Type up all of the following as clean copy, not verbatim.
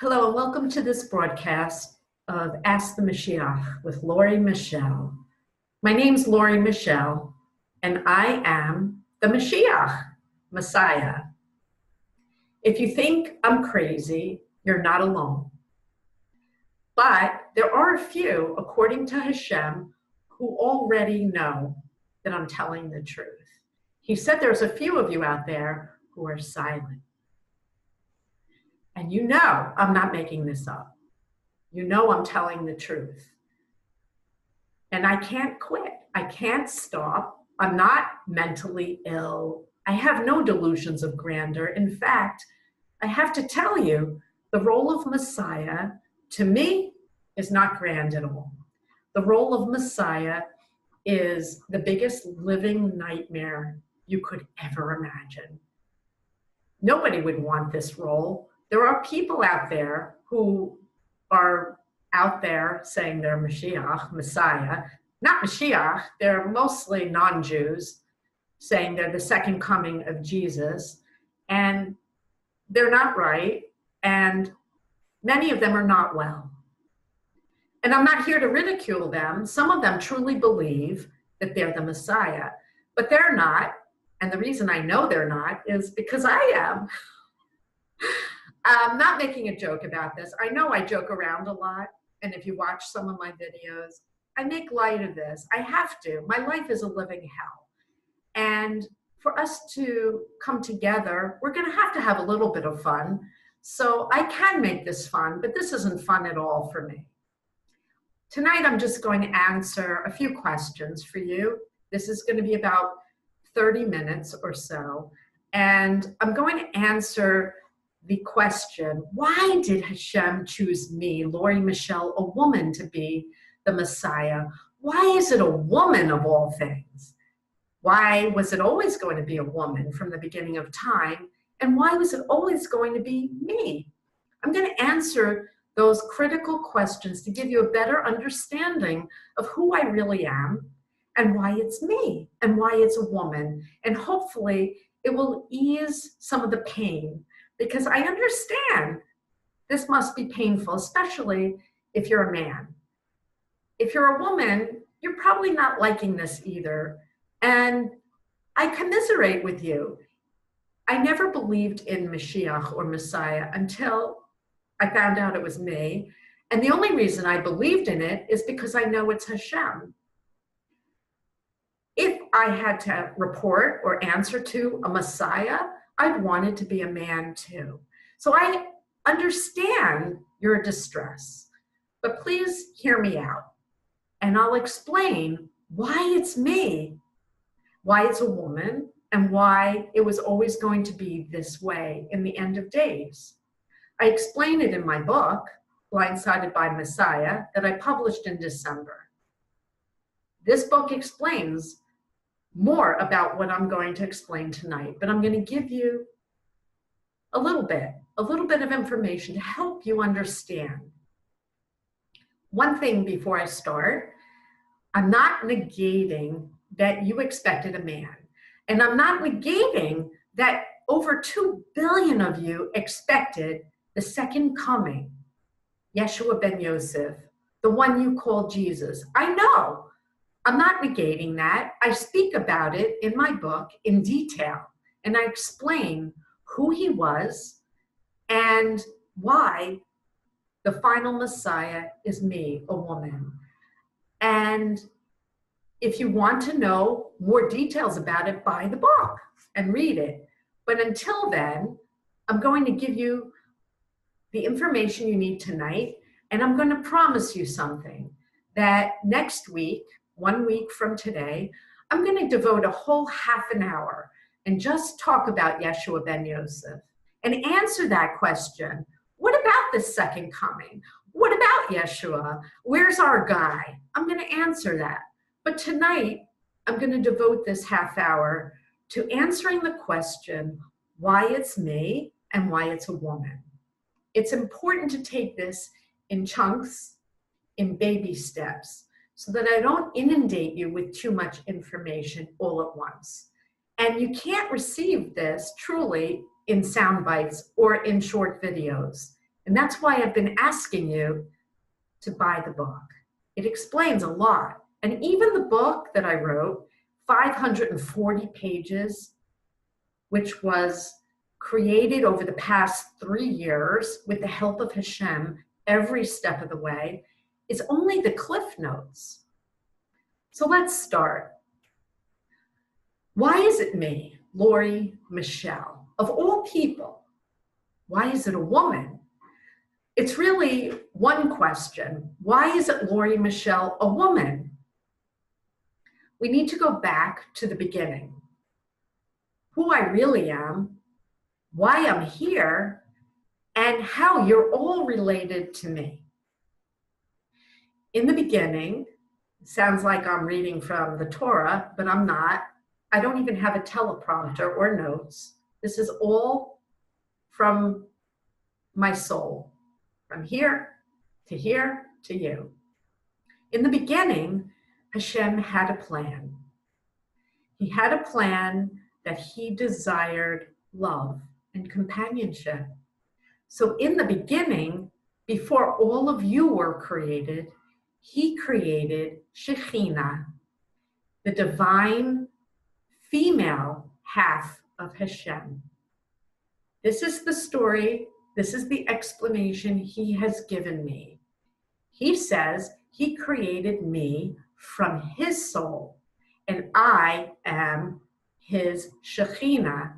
Hello and welcome to this broadcast of Ask the Moshiach with Lori Michelle. My name's Lori Michelle and I am the Mashiach, Messiah. If you think I'm crazy, you're not alone. But there are a few, according to Hashem, who already know that I'm telling the truth. He said there's a few of you out there who are silent. And you know I'm not making this up. You know I'm telling the truth. And I can't quit. I can't stop. I'm not mentally ill. I have no delusions of grandeur. In fact, I have to tell you, the role of Messiah, to me, is not grand at all. The role of Messiah is the biggest living nightmare you could ever imagine. Nobody would want this role. There are people out there who are out there saying they're Mashiach, Messiah. Not Mashiach, they're mostly non-Jews saying they're the second coming of Jesus. And they're not right. And many of them are not well. And I'm not here to ridicule them. Some of them truly believe that they're the Messiah, but they're not. And the reason I know they're not is because I am. I'm not making a joke about this. I know I joke around a lot. And if you watch some of my videos, I make light of this. I have to. My life is a living hell. And for us to come together, we're going to have a little bit of fun. So I can make this fun, but this isn't fun at all for me. Tonight, I'm just going to answer a few questions for you. This is going to be about 30 minutes or so. And I'm going to answer the question, why did Hashem choose me, Lori Michelle, a woman, to be the Messiah? Why is it a woman of all things? Why was it always going to be a woman from the beginning of time? And why was it always going to be me? I'm going to answer those critical questions to give you a better understanding of who I really am and why it's me and why it's a woman. And hopefully it will ease some of the pain, because I understand this must be painful, especially if you're a man. If you're a woman, you're probably not liking this either. And I commiserate with you. I never believed in Mashiach or Messiah until I found out it was me. And the only reason I believed in it is because I know it's Hashem. If I had to report or answer to a Messiah, I'd want it to be a man too. So I understand your distress, but please hear me out. And I'll explain why it's me, why it's a woman, and why it was always going to be this way in the end of days. I explain it in my book, Blindsided by Messiah, that I published in December. This book explains more about what I'm going to explain tonight, but I'm going to give you a little bit of information to help you understand. One thing before I start, I'm not negating that you expected a man, and I'm not negating that over 2 billion of you expected the second coming, Yeshua ben Yosef, the one you call Jesus. I know. I'm not negating that. I speak about it in my book in detail, and I explain who he was and why the final Messiah is me, a woman. And if you want to know more details about it, buy the book and read it. But until then, I'm going to give you the information you need tonight, and I'm going to promise you something, that next week, 1 week from today, I'm going to devote a whole half an hour and just talk about Yeshua ben Yosef and answer that question. What about the second coming? What about Yeshua? Where's our guy? I'm going to answer that. But tonight, I'm going to devote this half hour to answering the question, why it's me and why it's a woman. It's important to take this in chunks, in baby steps, so that I don't inundate you with too much information all at once. And you can't receive this truly in sound bites or in short videos. And that's why I've been asking you to buy the book. It explains a lot. And even the book that I wrote, 540 pages, which was created over the past 3 years with the help of Hashem every step of the way, is only the cliff notes. So let's start. Why is it me, Lori Michelle? Of all people, why is it a woman? It's really one question. Why is it Lori Michelle, a woman? We need to go back to the beginning. Who I really am, why I'm here, and how you're all related to me. In the beginning, sounds like I'm reading from the Torah, but I'm not. I don't even have a teleprompter or notes. This is all from my soul, from here to you. In the beginning, Hashem had a plan. He had a plan that he desired love and companionship. So in the beginning, before all of you were created, he created Shekhinah, the divine female half of Hashem. This is the story, this is the explanation he has given me. He says he created me from his soul, and I am his Shekhinah,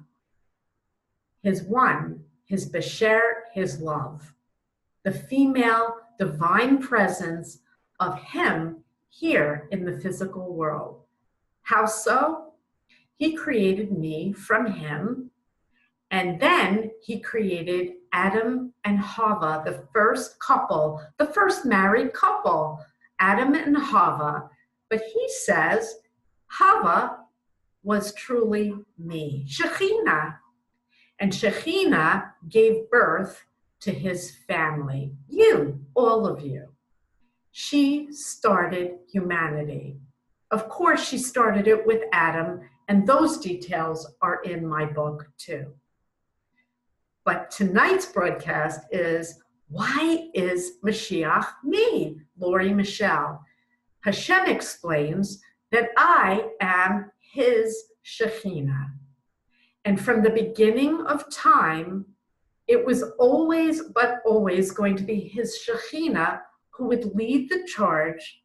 his one, his Besher, his love, the female divine presence of him here in the physical world. How so? He created me from him, and then he created Adam and Hava, the first couple, the first married couple, Adam and Hava. But he says Hava was truly me, Shekhinah. And Shekhinah gave birth to his family, you, all of you. She started humanity. Of course, she started it with Adam, and those details are in my book too. But tonight's broadcast is, why is Mashiach me, Lori Michelle? Hashem explains that I am his Shekhinah. And from the beginning of time, it was always, but always going to be his Shekhinah who would lead the charge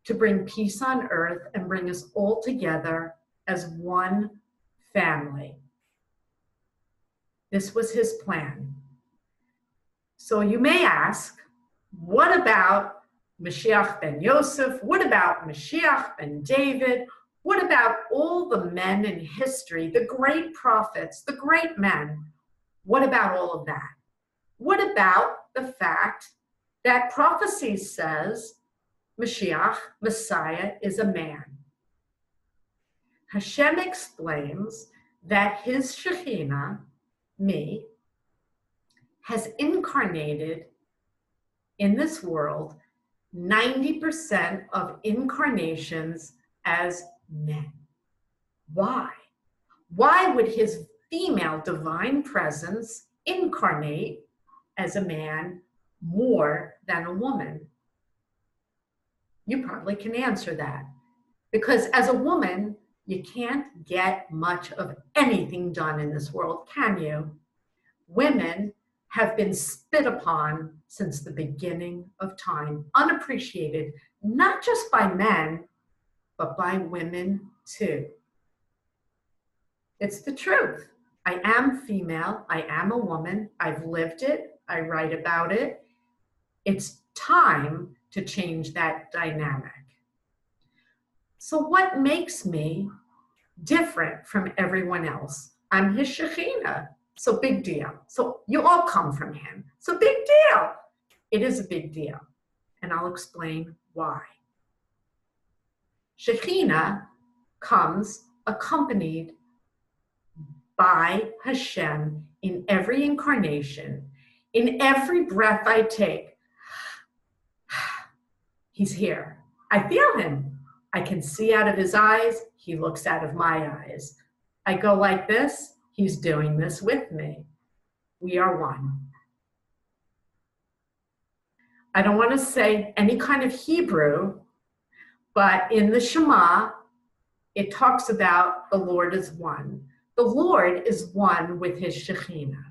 to bring peace on earth and bring us all together as one family. This was his plan. So you may ask, what about Mashiach ben Yosef? What about Mashiach ben David? What about all the men in history, the great prophets, the great men? What about all of that? What about the fact that prophecy says Mashiach, Messiah, is a man? Hashem explains that his Shekhinah, me, has incarnated in this world 90% of incarnations as men. Why? Why would his female divine presence incarnate as a man more than a woman? You probably can answer that. Because as a woman, you can't get much of anything done in this world, can you? Women have been spit upon since the beginning of time, unappreciated, not just by men, but by women too. It's the truth. I am female, I am a woman, I've lived it, I write about it. It's time to change that dynamic. So what makes me different from everyone else? I'm his Shekhinah, so big deal. So you all come from him, so big deal. It is a big deal, and I'll explain why. Shekhinah comes accompanied by Hashem in every incarnation, in every breath I take. He's here. I feel him. I can see out of his eyes. He looks out of my eyes. I go like this. He's doing this with me. We are one. I don't want to say any kind of Hebrew, but in the Shema, it talks about the Lord is one. The Lord is one with his Shekhinah.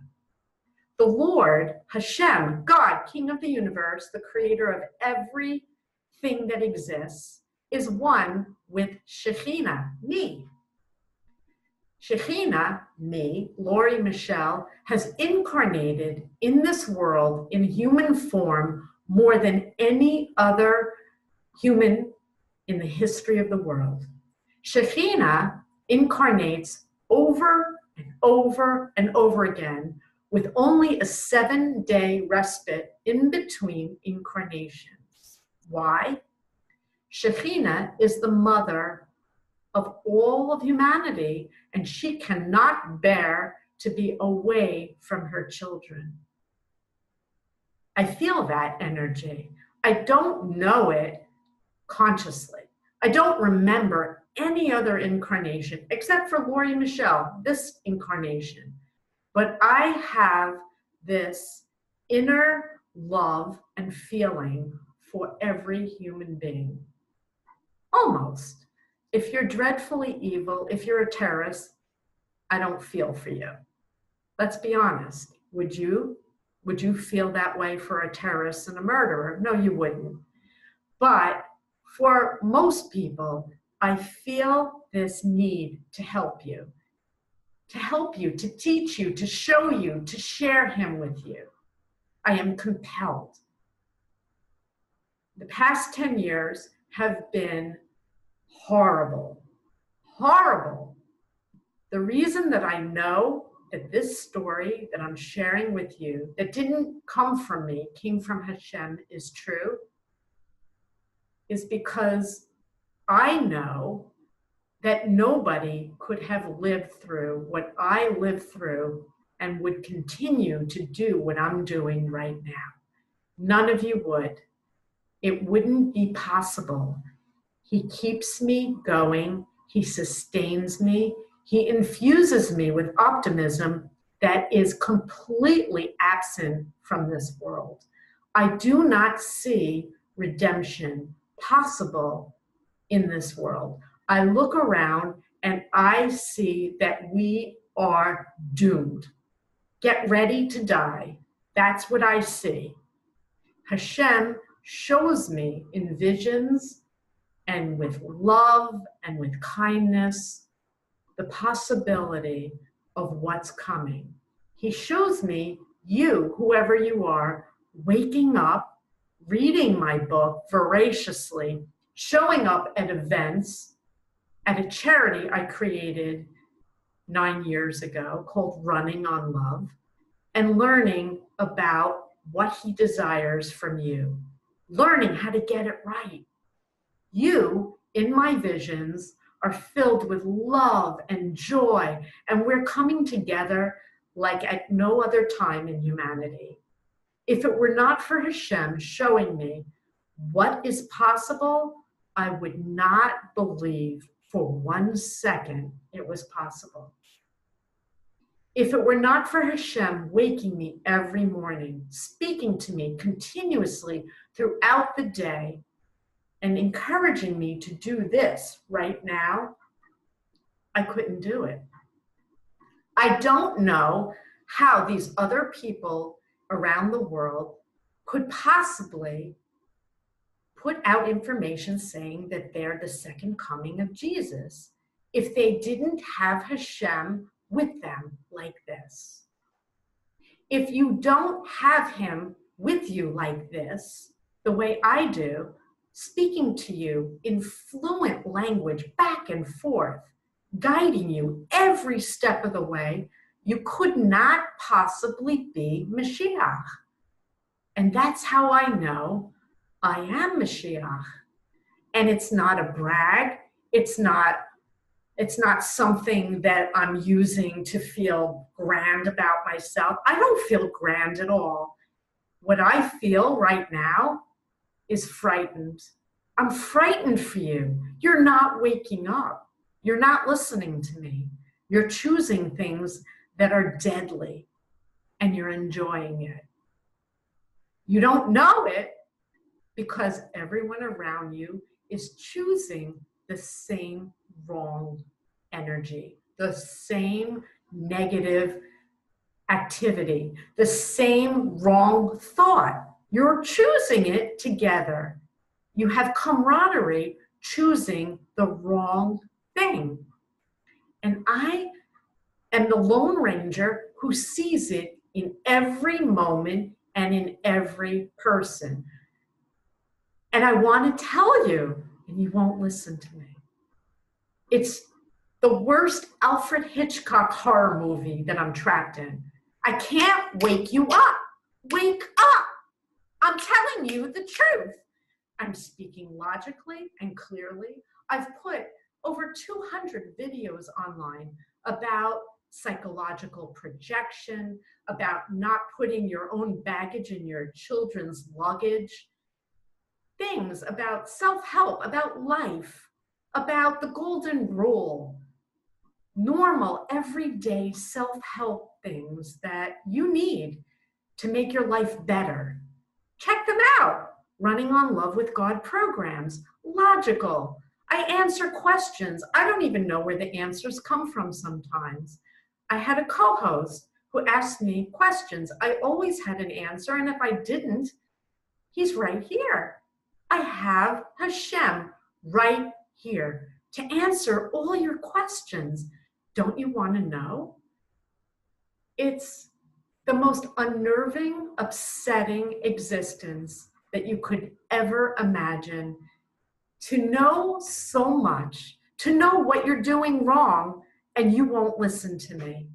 The Lord, Hashem, God, King of the universe, the creator of everything that exists, is one with Shekhinah, me. Shekhinah, me, Lori Michelle, has incarnated in this world in human form more than any other human in the history of the world. Shekhinah incarnates over and over and over again with only a 7-day respite in between incarnations. Why? Shekhinah is the mother of all of humanity, and she cannot bear to be away from her children. I feel that energy. I don't know it consciously. I don't remember any other incarnation except for Lori Michelle, this incarnation. But I have this inner love and feeling for every human being. Almost. If you're dreadfully evil, if you're a terrorist, I don't feel for you. Let's be honest. Would you feel that way for a terrorist and a murderer? No, you wouldn't. But for most people, I feel this need to help you, to teach you, to show you, to share him with you. I am compelled. The past 10 years have been horrible, horrible. The reason that I know that this story that I'm sharing with you, that didn't come from me, came from Hashem, is true, is because I know that nobody could have lived through what I lived through and would continue to do what I'm doing right now. None of you would. It wouldn't be possible. He keeps me going. He sustains me. He infuses me with optimism that is completely absent from this world. I do not see redemption possible in this world. I look around and I see that we are doomed. Get ready to die. That's what I see. Hashem shows me in visions and with love and with kindness the possibility of what's coming. He shows me you, whoever you are, waking up, reading my book voraciously, showing up at events at a charity I created 9 years ago called Running on Love, and learning about what he desires from you, learning how to get it right. You, in my visions, are filled with love and joy, and we're coming together like at no other time in humanity. If it were not for Hashem showing me what is possible, I would not believe for 1 second it was possible. If it were not for Hashem waking me every morning, speaking to me continuously throughout the day, and encouraging me to do this right now, I couldn't do it. I don't know how these other people around the world could possibly put out information saying that they're the second coming of Jesus if they didn't have Hashem with them like this. If you don't have him with you like this, the way I do, speaking to you in fluent language back and forth, guiding you every step of the way, you could not possibly be Mashiach. And that's how I know I am Mashiach. And it's not a brag. It's not something that I'm using to feel grand about myself. I don't feel grand at all. What I feel right now is frightened. I'm frightened for you. You're not waking up. You're not listening to me. You're choosing things that are deadly, and you're enjoying it. You don't know it, because everyone around you is choosing the same wrong energy, the same negative activity, the same wrong thought. You're choosing it together. You have camaraderie choosing the wrong thing. And I am the Lone Ranger who sees it in every moment and in every person. And I want to tell you, and you won't listen to me. It's the worst Alfred Hitchcock horror movie that I'm trapped in. I can't wake you up. Wake up. I'm telling you the truth. I'm speaking logically and clearly. I've put over 200 videos online about psychological projection, about not putting your own baggage in your children's luggage, things about self-help, about life, about the golden rule, normal, everyday self-help things that you need to make your life better. Check them out. Running on Love with God programs, logical. I answer questions. I don't even know where the answers come from sometimes. I had a co-host who asked me questions. I always had an answer, and if I didn't, he's right here. I have Hashem right here to answer all your questions. Don't you want to know? It's the most unnerving, upsetting existence that you could ever imagine. To know so much, to know what you're doing wrong, and you won't listen to me.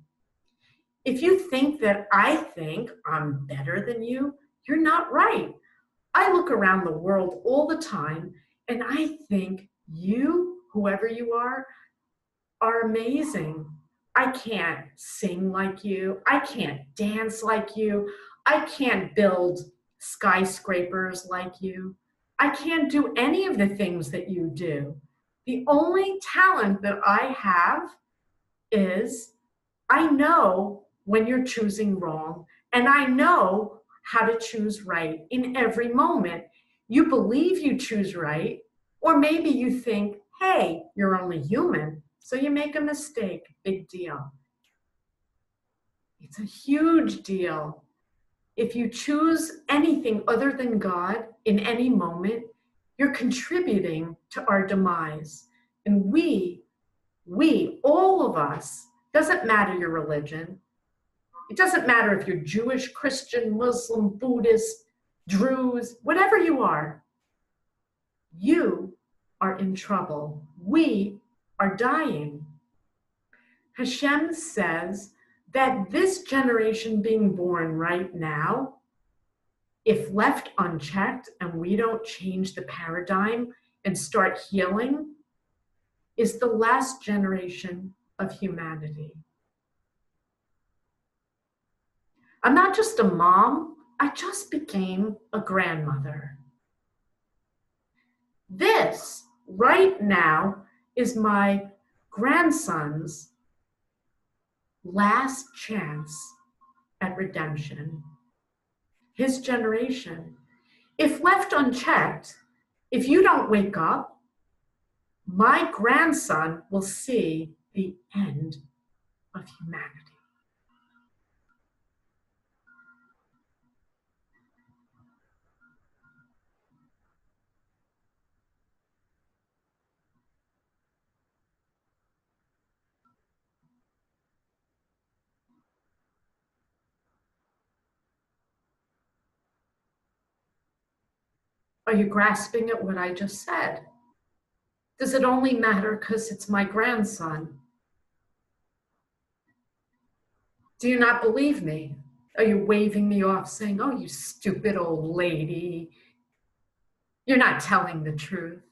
If you think that I think I'm better than you, you're not right. I look around the world all the time, and I think you, whoever you are amazing. I can't sing like you. I can't dance like you. I can't build skyscrapers like you. I can't do any of the things that you do. The only talent that I have is I know when you're choosing wrong, and I know how to choose right in every moment. You believe you choose right, or maybe you think, hey, you're only human, so you make a mistake. Big deal. It's a huge deal. If you choose anything other than God in any moment, you're contributing to our demise. And we, all of us, doesn't matter your religion. It doesn't matter if you're Jewish, Christian, Muslim, Buddhist, Druze, whatever you are in trouble. We are dying. Hashem says that this generation being born right now, if left unchecked and we don't change the paradigm and start healing, is the last generation of humanity. I'm not just a mom, I just became a grandmother. This, right now, is my grandson's last chance at redemption. His generation. If left unchecked, if you don't wake up, my grandson will see the end of humanity. Are you grasping at what I just said? Does it only matter because it's my grandson? Do you not believe me? Are you waving me off saying, oh, you stupid old lady? You're not telling the truth.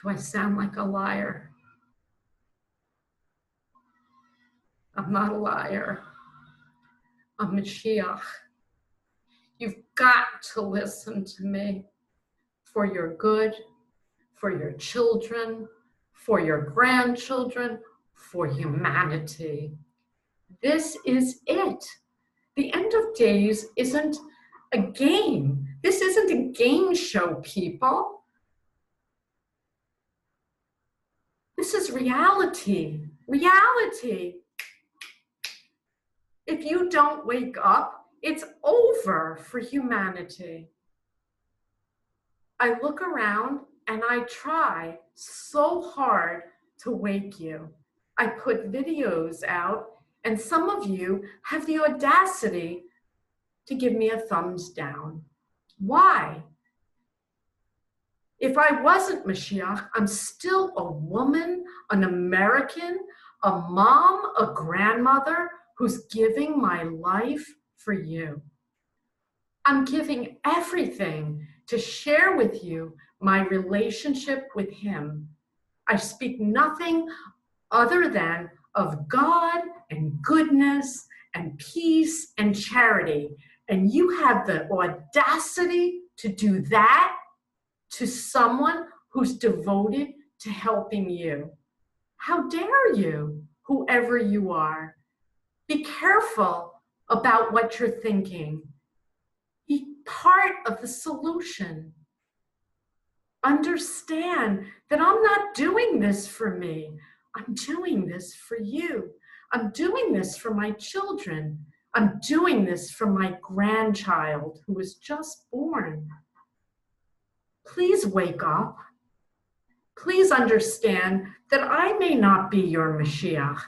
Do I sound like a liar? I'm not a liar. I'm Mashiach. You've got to listen to me for your good, for your children, for your grandchildren, for humanity. This is it. The end of days isn't a game This isn't a game show, people. This is reality. Reality. If you don't wake up, it's over for humanity. I look around and I try so hard to wake you. I put videos out, and some of you have the audacity to give me a thumbs down. Why? If I wasn't Mashiach, I'm still a woman, an American, a mom, a grandmother who's giving my life for you. I'm giving everything to share with you my relationship with him. I speak nothing other than of God and goodness and peace and charity. And you have the audacity to do that to someone who's devoted to helping you. How dare you, whoever you are? Be careful about what you're thinking. Be part of the solution. Understand that I'm not doing this for me. I'm doing this for you. I'm doing this for my children. I'm doing this for my grandchild who was just born. Please wake up. Please understand that I may not be your Mashiach,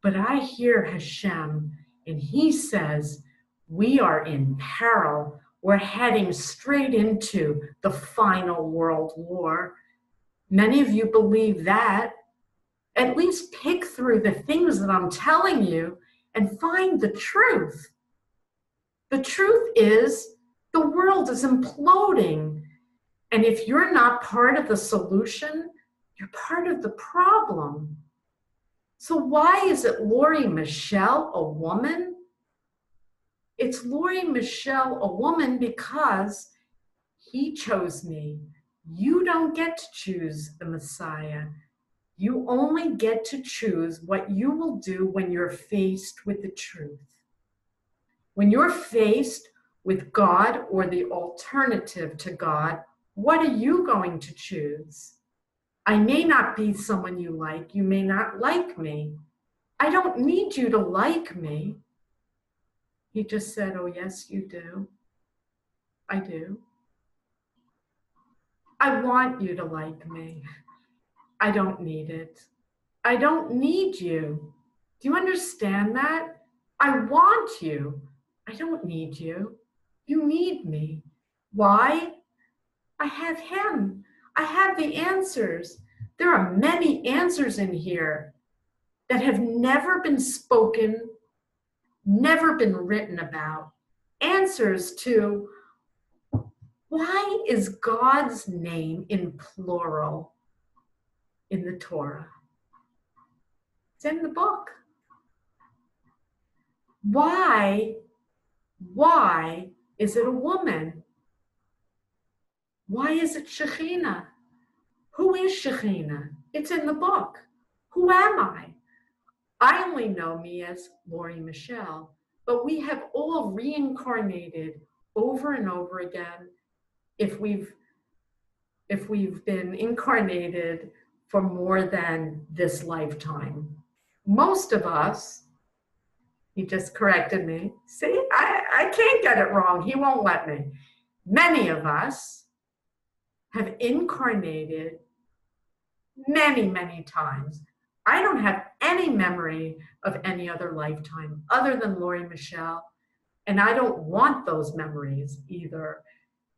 but I hear Hashem, and he says, we are in peril. We're heading straight into the final world war. Many of you believe that. At least pick through the things that I'm telling you and find the truth. The truth is the world is imploding. And if you're not part of the solution, you're part of the problem. So why is it Lori Michelle, a woman? It's Lori Michelle, a woman, because he chose me. You don't get to choose the Messiah. You only get to choose what you will do when you're faced with the truth. When you're faced with God or the alternative to God, what are you going to choose? I may not be someone you like. You may not like me. I don't need you to like me. He just said, oh, yes, you do. I do. I want you to like me. I don't need it. I don't need you. Do you understand that? I want you. I don't need you. You need me. Why? I have him. I have the answers. There are many answers in here that have never been spoken, never been written about. Answers to why is God's name in plural in the Torah? It's in the book. Why is it a woman? Why is it Shekhinah? Who is Shekhinah? It's in the book. Who am I? I only know me as Lori Michelle, but we have all reincarnated over and over again if we've been incarnated for more than this lifetime. Most of us, he just corrected me. See, I can't get it wrong. He won't let me. Many of us have incarnated many, many times. I don't have any memory of any other lifetime other than Lori Michelle, and I don't want those memories either.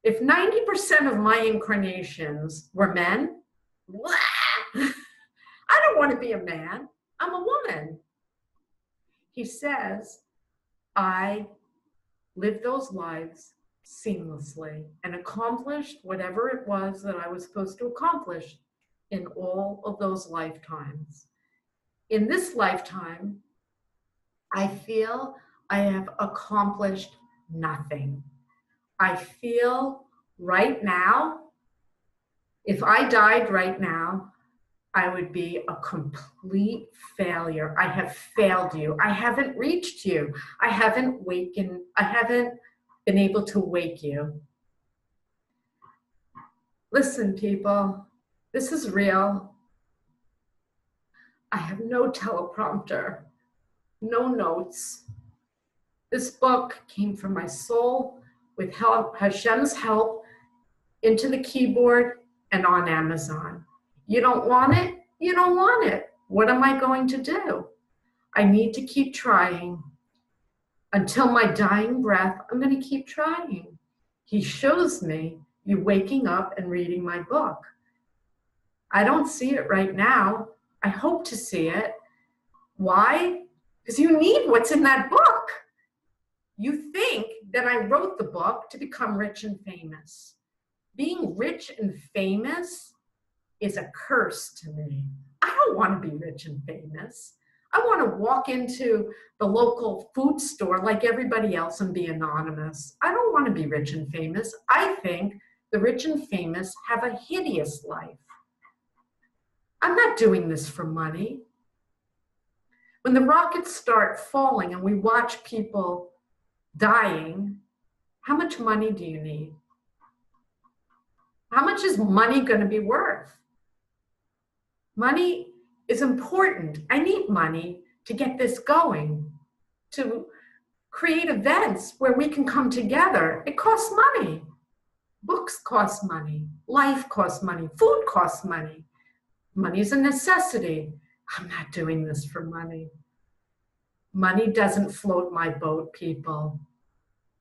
If 90% of my incarnations were men, I don't want to be a man. I'm a woman. He says, I lived those lives seamlessly and accomplished whatever it was that I was supposed to accomplish in all of those lifetimes. In this lifetime, I feel I have accomplished nothing. I feel right now, if I died right now, I would be a complete failure. I have failed you. I haven't reached you. I haven't wakened. I haven't been able to wake you. Listen, people, this is real. I have no teleprompter, no notes. This book came from my soul with help, Hashem's help, into the keyboard and on Amazon. You don't want it? You don't want it. What am I going to do? I need to keep trying. Until my dying breath, I'm going to keep trying. He shows me you waking up and reading my book. I don't see it right now. I hope to see it. Why? Because you need what's in that book. You think that I wrote the book to become rich and famous. Being rich and famous is a curse to me. I don't want to be rich and famous. I want to walk into the local food store like everybody else and be anonymous. I don't want to be rich and famous. I think the rich and famous have a hideous life. I'm not doing this for money. When the rockets start falling and we watch people dying, how much money do you need? How much is money going to be worth? Money is important. I need money to get this going, to create events where we can come together. It costs money. Books cost money. Life costs money. Food costs money. Money is a necessity. I'm not doing this for money. Money doesn't float my boat, people.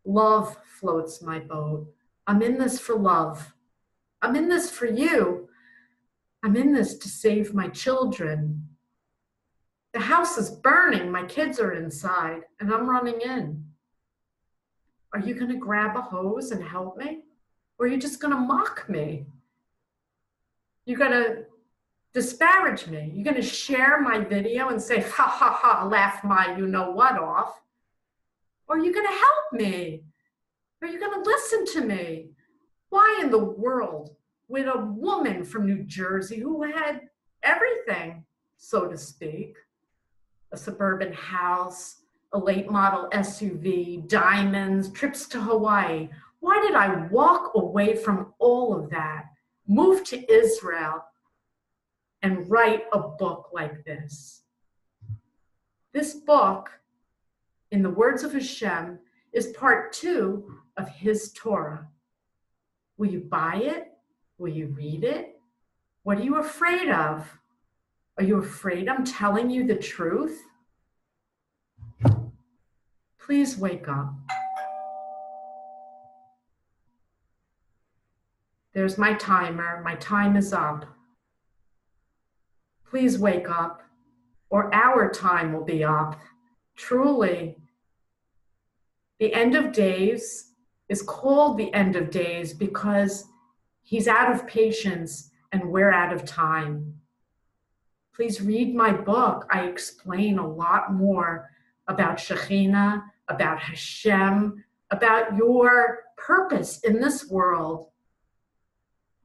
Love floats my boat. I'm in this for love. I'm in this for you. I'm in this to save my children. The house is burning. My kids are inside, and I'm running in. Are you going to grab a hose and help me? Or are you just going to mock me? You're going to disparage me. You're going to share my video and say, ha, ha, ha, laugh my you-know-what off. Or are you going to help me? Are you going to listen to me? Why in the world would a woman from New Jersey who had everything, so to speak, a suburban house, a late model SUV, diamonds, trips to Hawaii, why did I walk away from all of that, move to Israel, and write a book like this? This book, in the words of Hashem, is part 2 of his Torah. Will you buy it? Will you read it? What are you afraid of? Are you afraid I'm telling you the truth? Please wake up. There's my timer. My time is up. Please wake up, or our time will be up. Truly, the end of days is called the end of days because he's out of patience and we're out of time. Please read my book. I explain a lot more about Shekhinah, about Hashem, about your purpose in this world.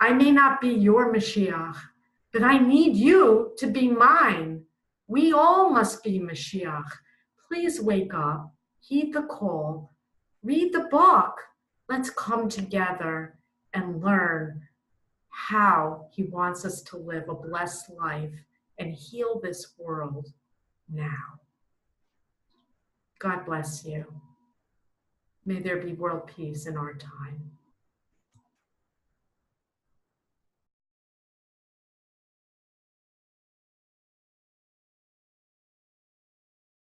I may not be your Mashiach, but I need you to be mine. We all must be Mashiach. Please wake up, heed the call, read the book. Let's come together and learn how he wants us to live a blessed life and heal this world now. God bless you. May there be world peace in our time.